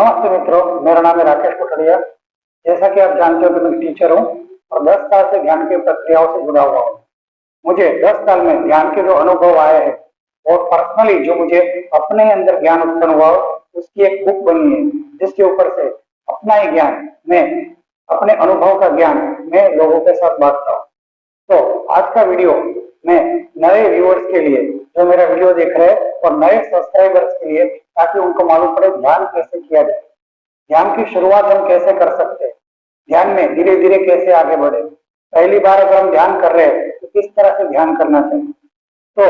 नमस्ते मित्रों, मेरा नाम है राकेश कोठड़िया। जैसा कि आप जानते हो कि मैं टीचर हूँ और 10 साल से ध्यान की प्रक्रियाओं से जुड़ा हुआ हूँ। मुझे 10 साल में ध्यान के जो अनुभव आए हैं और पर्सनली जो मुझे अपने अंदर ज्ञान उत्पन्न हुआ उसकी एक बुक बनी है, जिसके ऊपर से अपना ही ज्ञान मैं अपने अनुभव का ज्ञान मैं लोगों के साथ बांटता हूँ। तो आज का वीडियो मैं नए व्यूअर्स के लिए जो मेरा वीडियो देख रहे हैं और नए सब्सक्राइबर्स के लिए, ताकि उनको मालूम पड़े ध्यान कैसे किया जाए, ध्यान की शुरुआत हम कैसे कर सकते हैं, ध्यान में धीरे धीरे कैसे आगे बढ़े। पहली बार अगर हम ध्यान कर रहे हैं तो किस तरह से ध्यान करना चाहिए। तो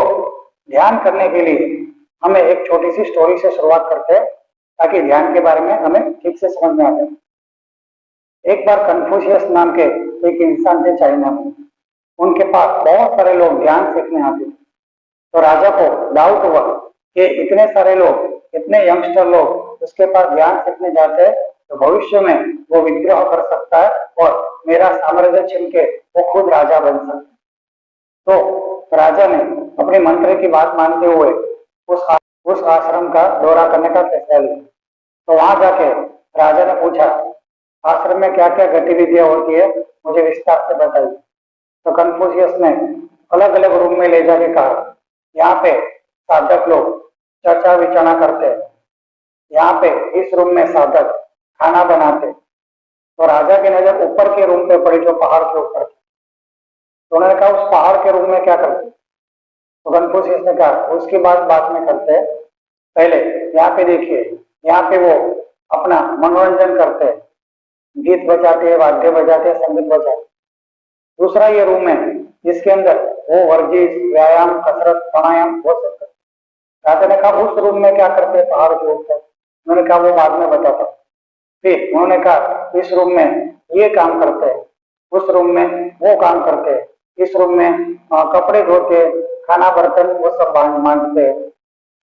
ध्यान करने के लिए हमें एक छोटी सी स्टोरी से शुरुआत करते हैं, ताकि ध्यान के बारे में हमें ठीक से समझ में आ जाए। एक बार कन्फ्यूशियस नाम के एक इंसान थे चाइना में। उनके पास बहुत सारे लोग ध्यान सीखने आते थे। तो राजा को डाउट हुआ कि इतने सारे लोग, इतने यंगस्टर लोग उसके पास ध्यान सीखने जाते हैं तो भविष्य में वो विद्रोह कर सकता है और मेरा साम्राज्य छीन के वो खुद राजा बन सकता है। तो राजा ने अपने मंत्री की बात मानते हुए उस आश्रम का दौरा करने का फैसला लिया। तो वहां जाके राजा ने पूछा, आश्रम में क्या क्या गतिविधियां होती है, मुझे विस्तार से बताइए। तो कन्फ्यूशियस ने अलग अलग रूम में ले जाके कहा, यहाँ पे साधक लोग चर्चा विचारणा करते हैं, यहाँ पे इस रूम में साधक खाना बनाते। तो राजा की नजर ऊपर के रूम पे पड़ी, जो पहाड़ के ऊपर। तो उन्होंने कहा, उस पहाड़ के रूम में क्या करते। तो कन्फ्यूशियस ने कहा, उसकी बात बाद में करते हैं, पहले यहाँ पे देखिए, यहाँ पे वो अपना मनोरंजन करते हैं, गीत बजाते, वाद्य बजाते, संगीत बजाते। दूसरा ये रूम है जिसके अंदर वो वर्जिश, व्यायाम, कसरत, प्राणायाम हो सकता है। राजा ने कहा, उस रूम में क्या करते हैं पहाड़ के ऊपर। उन्होंने कहा, वो बाद में बताता। फिर उन्होंने कहा, इस रूम में ये काम करते हैं, उस रूम में वो काम करते हैं, इस रूम में कपड़े धोते, खाना बर्तन वो सब मांजते हैं,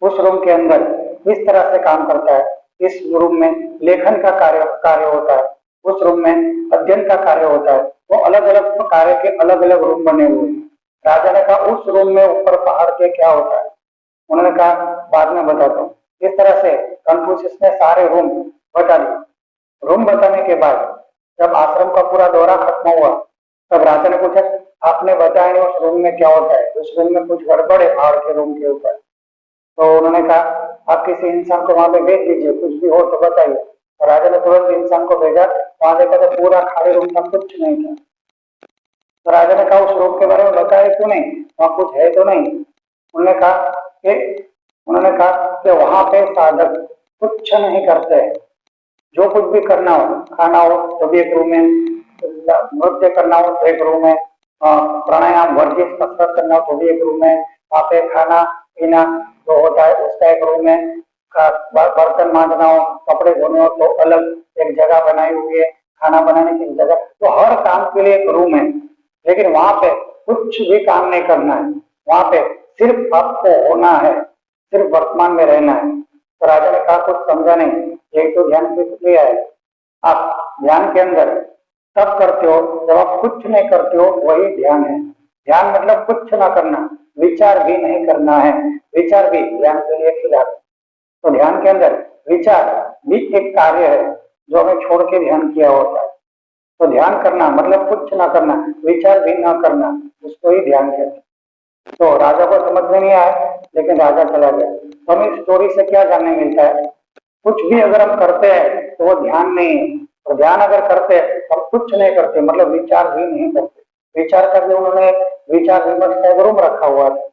उस रूम के अंदर इस तरह से काम करता है, इस रूम में लेखन का कार्य होता है, उस रूम में अध्ययन का कार्य होता है। वो अलग अलग कार्य के अलग अलग रूम बने हुए हैं। राजा ने कहा, उस रूम में ऊपर पहाड़ के क्या होता है। उन्होंने कहा, बाद में बताता हूँ। इस तरह से कन्फ्यूशियस ने सारे रूम बता दिए। रूम बताने के बाद जब आश्रम का पूरा दौरा खत्म हुआ, तब राजा ने पूछा, आपने बताया नहीं उस रूम में क्या होता है, उस रूम में कुछ गड़बड़ है पहाड़ के रूम के ऊपर। तो उन्होंने कहा, आप किसी इंसान को वहां पे भेज दीजिए, कुछ भी हो तो बताइए। तो राजा ने तुरंत इंसान को भेजा। वहां देखा तो पूरा खाली रूम था, कुछ नहीं था। तो राजा ने कहा, उस रोग के बारे में बताया क्यों नहीं, वहां कुछ है तो नहीं। उन्होंने कहा कि वहां पे साधक कुछ नहीं करते हैं। जो कुछ भी करना हो, खाना हो तो भी एक रूम है, नृत्य करना हो तो एक रूम है, प्राणायाम, वर्जिश, कसरत करना हो तो भी एक रूम है, वहां पे खाना पीना जो होता है उसका एक रूम है, बर्तन मांजना हो, कपड़े धोने हो तो अलग एक जगह बनाई हुई है, खाना बनाने की जगह। तो हर काम के लिए एक रूम है, लेकिन वहां पे कुछ भी काम नहीं करना है। वहां पे सिर्फ आपको होना है, सिर्फ वर्तमान में रहना है। तो राजा ने कहा, कुछ समझा नहीं, यही तो ध्यान की प्रक्रिया है। आप ध्यान के अंदर तब करते हो जब आप कुछ नहीं करते हो, वही ध्यान है। ध्यान मतलब कुछ ना करना, विचार भी नहीं करना है। विचार भी ध्यान के लिए खिलाफ। तो ध्यान के अंदर विचार भी एक कार्य है जो हमें छोड़ के ध्यान किया होता है। तो ध्यान करना मतलब कुछ ना करना, विचार भी ना करना, उसको ही ध्यान कहते हैं। तो राजा को समझ में नहीं आया, लेकिन राजा चला गया। तो हमें इस स्टोरी से क्या जानने मिलता है, कुछ भी अगर हम करते हैं तो वो ध्यान नहीं है। और ध्यान अगर करते हैं तो हम कुछ नहीं करते, मतलब विचार भी नहीं करते। विचार करके उन्होंने विचार विमर्श का एक रूम रखा हुआ था।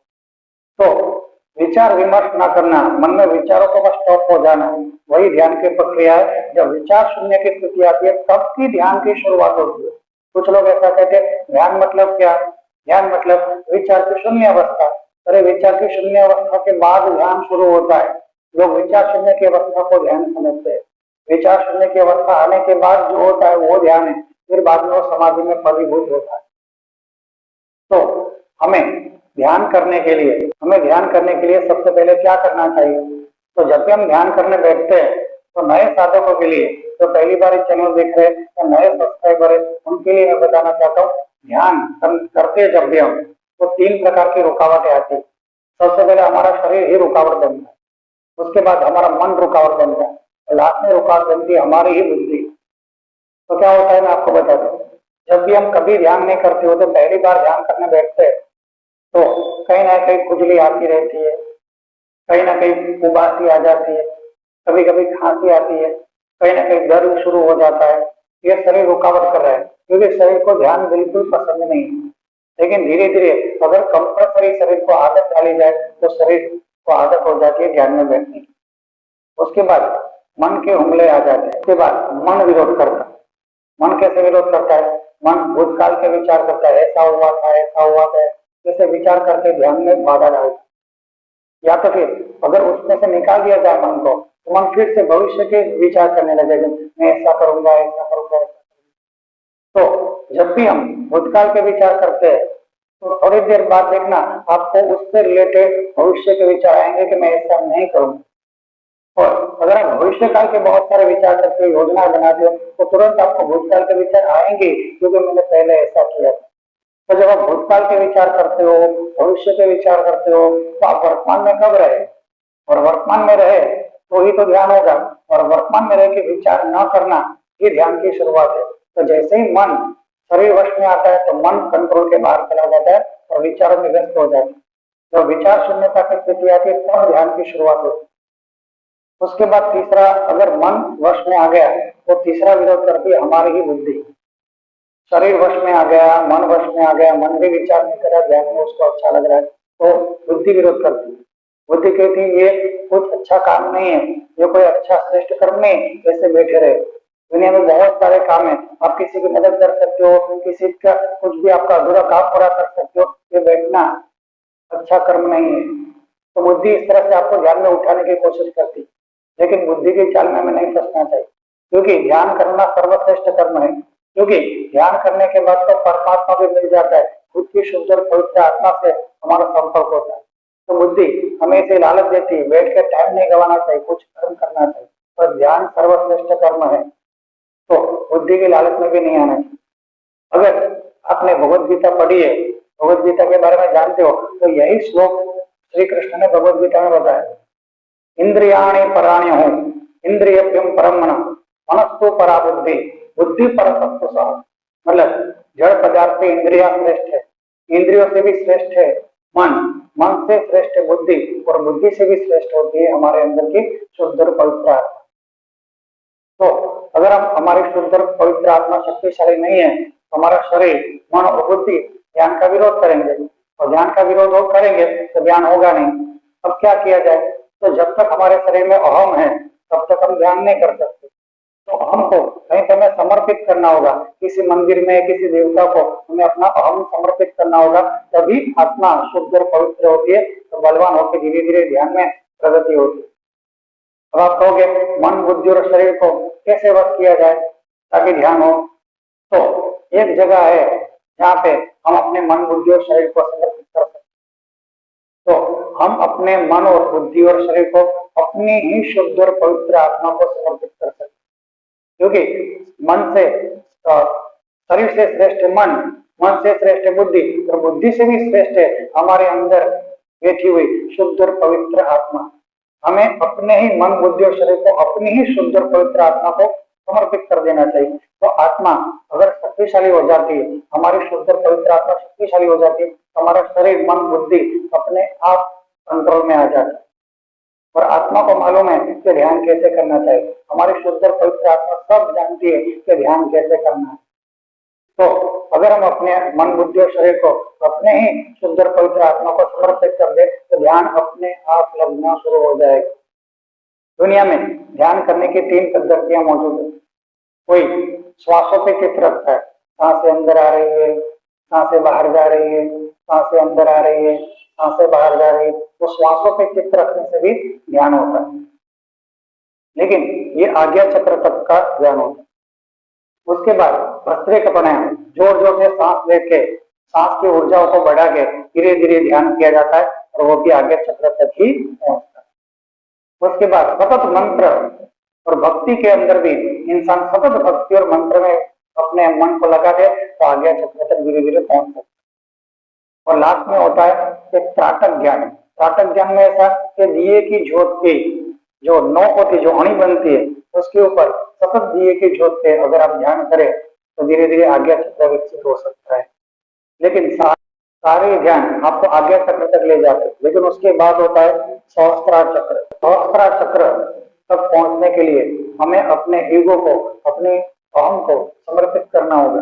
तो विचार विमर्श ना करना, मन में विचारों को बस स्टॉप हो जाना, वही ध्यान की प्रक्रिया है। जब विचार शून्य की स्थिति आती है तब की ध्यान की शुरुआत होती है। कुछ लोग ऐसा कहते हैं, ध्यान मतलब क्या, ध्यान मतलब विचार की शून्य अवस्था। अरे विचार की शून्य अवस्था के बाद ध्यान शुरू होता है। लोग विचार शून्य की अवस्था को ध्यान समझते हैं। विचार शून्य की अवस्था आने के बाद जो होता है वो ध्यान है, फिर बाद में वो समाधि में फलीभूत होता है। तो हमें ध्यान करने के लिए सबसे पहले क्या करना चाहिए। तो जब भी हम ध्यान करने बैठते हैं तो नए साधकों के लिए, तो पहली बार चैनल देख रहे हैं तो नए सब्सक्राइबर है, उनके लिए मैं बताना चाहता हूँ, ध्यान करते जब भी हम, तो 3 प्रकार की रुकावटें आती है। सबसे पहले हमारा शरीर ही रुकावट बनता है, उसके बाद हमारा मन रुकावट बनता है, लास्ट में रुकावट बनती है हमारी ही बुद्धि। तो क्या होता है मैं आपको बताता हूँ। जब भी हम कभी ध्यान नहीं करते हो तो पहली बार ध्यान करने बैठते हैं तो कहीं ना कहीं खुजली आती रहती है, कहीं ना कहीं उबासी आ जाती है, कभी कभी खांसी आती है, कहीं ना कहीं दर्द शुरू हो जाता है। ये शरीर रुकावट कर रहा है क्योंकि शरीर को ध्यान बिल्कुल पसंद नहीं है। लेकिन धीरे धीरे अगर कंपल्सरी शरीर को आदत डाली जाए तो शरीर को आदत हो जाती है ध्यान में बैठने की। उसके बाद मन के हमले आ जाते हैं। उसके बाद मन विरोध करता है। मन कैसे विरोध करता है? मन भूतकाल के विचार करता है, ऐसा हुआ था, ऐसा हुआ था, जैसे विचार करके ध्यान में बाधा डालता है। या तो फिर अगर उसमें से निकाल दिया जाए मन को तो मन फिर से भविष्य के विचार करने लगेगा, मैं ऐसा करूंगा, ऐसा करूंगा, ऐसा करूंगा। तो जब भी हम भूतकाल के विचार करते हैं तो थोड़ी देर बाद देखना आपको उससे रिलेटेड भविष्य के विचार आएंगे कि मैं ऐसा नहीं करूंगा। और अगर आप भविष्य काल के बहुत सारे विचार करते हो, योजना बनाते हो, तो तुरंत आपको भूतकाल के विचार आएंगे क्योंकि मैंने पहले ऐसा किया था। तो जब आप भूतकाल के विचार करते हो, भविष्य के विचार करते हो, तो आप वर्तमान में कब रहे? और वर्तमान में रहे तो ही तो ध्यान होगा। और वर्तमान में रह के विचार न करना ये ध्यान की शुरुआत है। तो जैसे ही मन शरीर वश में आता है तो मन कंट्रोल के बाहर चला जाता है और विचारों में व्यस्त हो जाता है। जब विचार शून्यता की स्थिति आती है तब ध्यान की शुरुआत होती है। उसके बाद तीसरा, अगर मन वश में आ गया तो तीसरा विरोध करती है हमारी ही बुद्धि। शरीर वश में आ गया, मन वश में आ गया, मन भी विचार नहीं कर रहा, ध्यान में उसको अच्छा लग रहा है तो बुद्धि विरोध करती है। बुद्धि कहती है ये कुछ अच्छा काम नहीं है, ये कोई अच्छा श्रेष्ठ कर्म नहीं, ऐसे बैठे रहे। दुनिया में बहुत सारे काम है, आप किसी की मदद कर सकते हो, किसी का कुछ भी आपका अधूरा काम पूरा कर सकते हो, ये बैठना अच्छा कर्म नहीं है। तो बुद्धि इस तरह से आपको ध्यान में उठाने की कोशिश करती है। लेकिन बुद्धि की चाल में नहीं फंसना चाहिए क्योंकि ध्यान करना सर्वश्रेष्ठ कर्म है। क्योंकि ध्यान करने के बाद तो परमात्मा भी मिल जाता है, खुद की शुद्ध और पवित्र आत्मा से हमारा संपर्क होता है। तो बुद्धि हमें इसे लालच देती है, बैठ के टाइम नहीं गंवाना चाहिए, कुछ कर्म करना चाहिए, पर ध्यान सर्वश्रेष्ठ कर्म है तो बुद्धि की लालच में भी नहीं आना चाहिए। अगर आपने भगवत गीता पढ़ी है, भगवत गीता के बारे में जानते हो, तो यही श्लोक श्री कृष्ण ने भगवत गीता में बताया, इंद्रियाणि पराण्य हो इंद्रियभ्यम परम मन मनस्तु परा बुद्धि बुद्धि पर सत्व सह। मतलब जड़ पदार्थ से इंद्रिया श्रेष्ठ है, इंद्रियों से भी श्रेष्ठ है मन, मन से श्रेष्ठ है बुद्धि, और बुद्धि से भी श्रेष्ठ होती है हमारे अंदर की शुद्ध और पवित्र आत्मा। तो अगर हम हमारी शुद्ध और पवित्र आत्मा शक्तिशाली नहीं है तो हमारा शरीर, मन और बुद्धि ध्यान का विरोध करेंगे, और ध्यान का विरोध करेंगे तो ध्यान होगा नहीं। अब क्या किया जाए? तो जब तक हमारे शरीर में अहम है तब तक हम ध्यान नहीं कर सकते। तो अहम को कहीं समय समर्पित करना होगा, किसी मंदिर में किसी देवता को हमें अपना अहम समर्पित करना होगा, तभी आत्मा शुद्ध और पवित्र होती है, तो बलवान होकर धीरे धीरे ध्यान में प्रगति होती है। अब आप कहोगे मन, बुद्धि और शरीर को कैसे वश किया जाए ताकि ध्यान हो? तो एक जगह है जहाँ पे हम अपने मन, बुद्धि और शरीर को समर्पित कर सकते। तो हम अपने मन और बुद्धि और शरीर को अपनी ही शुद्ध और पवित्र आत्मा को समर्पित कर सकते, क्योंकि मन से शरीर से श्रेष्ठ मन, मन से श्रेष्ठ बुद्धि, और बुद्धि से भी श्रेष्ठ है हमारे अंदर बैठी हुई शुद्ध और पवित्र आत्मा। हमें अपने ही मन, बुद्धि और शरीर को अपनी ही शुद्ध और पवित्र आत्मा को समर्पित कर देना चाहिए। तो आत्मा अगर शक्तिशाली हो जाती है, हमारी शुद्ध और पवित्र आत्मा शक्तिशाली हो जाती है, तो हमारा शरीर, मन, बुद्धि अपने आप कंट्रोल में आ जाता है। और आत्मा को मालूम है कि ध्यान कैसे करना चाहिए, हमारी शुद्ध और पवित्र आत्मा सब जानती है कि ध्यान कैसे करना है। तो अगर हम अपने मन, बुद्धि और शरीर को अपने ही शुद्ध और पवित्र आत्मा को समर्पित कर दे तो ध्यान अपने आप लगना शुरू हो जाएगा। दुनिया में ध्यान करने की 3 पद्धतियां मौजूद है। कोई श्वासों पे चित्र रखता है, सांसें अंदर आ रही है, सांसें बाहर जा रही है, सांसें अंदर आ रही है, सांसें बाहर जा रही है, तो श्वासों पे चित्र रखने से भी ध्यान होता है। लेकिन ये आज्ञा चक्र तक का ध्यान होता है। उसके बाद भस्त्रिका प्राणायाम, जोर जोर से सांस लेके सांस की ऊर्जाओं को बढ़ा के धीरे धीरे ध्यान किया जाता है, और वो भी आज्ञा चक्र तक ही पहुंचता है। उसके बाद सतत मंत्र और भक्ति के अंदर भी इंसान सतत भक्ति और मंत्र में अपने मन को लगा दे तो आज्ञा चक्र तक धीरे धीरे पहुंच सकता है। और लास्ट में होता है एक त्राटक ज्ञान। त्राटक ज्ञान में ऐसा कि दिए की ज्योत की जो नोक होती है, जो अणी बनती है, उसके ऊपर सतत दिए की ज्योत पे अगर आप ध्यान करें तो धीरे धीरे आज्ञा चक्र विकसित हो सकता है। लेकिन सारे ध्यान आपको आज्ञा चक्र तक ले जाते हैं, लेकिन उसके बाद होता है सहस्त्रार चक्र। सहस्त्रार चक्र तक पहुंचने के लिए हमें अपने ईगो को, अपने अहम को समर्पित करना होगा।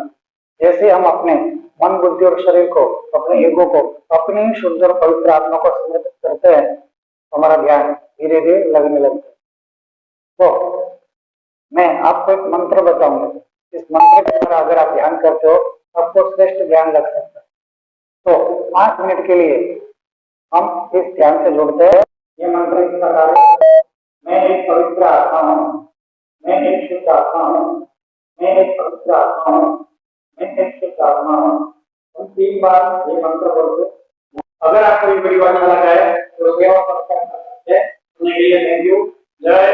जैसे हम अपने मन, बुद्धि और शरीर को, अपने ईगो को अपनी शुद्ध और पवित्र आत्मा को समर्पित करते हैं, हमारा ध्यान धीरे धीरे लगने लगता है। तो मैं आपको एक मंत्र बताऊंगा, इस मंत्र के द्वारा अगर आप ध्यान करते हो आपको श्रेष्ठ ध्यान लग सकता है। तो 5 मिनट के लिए हम इस ध्यान से जुड़ते हैं। ये मंत्र इस प्रकार है, मैं एक पवित्र आत्मा हूँ, मैं एक शुद्ध आत्मा हूँ, मैं एक पवित्र आत्मा हूँ, मैं एक शुद्ध आत्मा हूँ। हम 3 बार ये मंत्र बोलते हैं। अगर आपको ये वीडियो अच्छा लगा है तो शेयर और सब्सक्राइब कर सकते हैं। Thank you. जय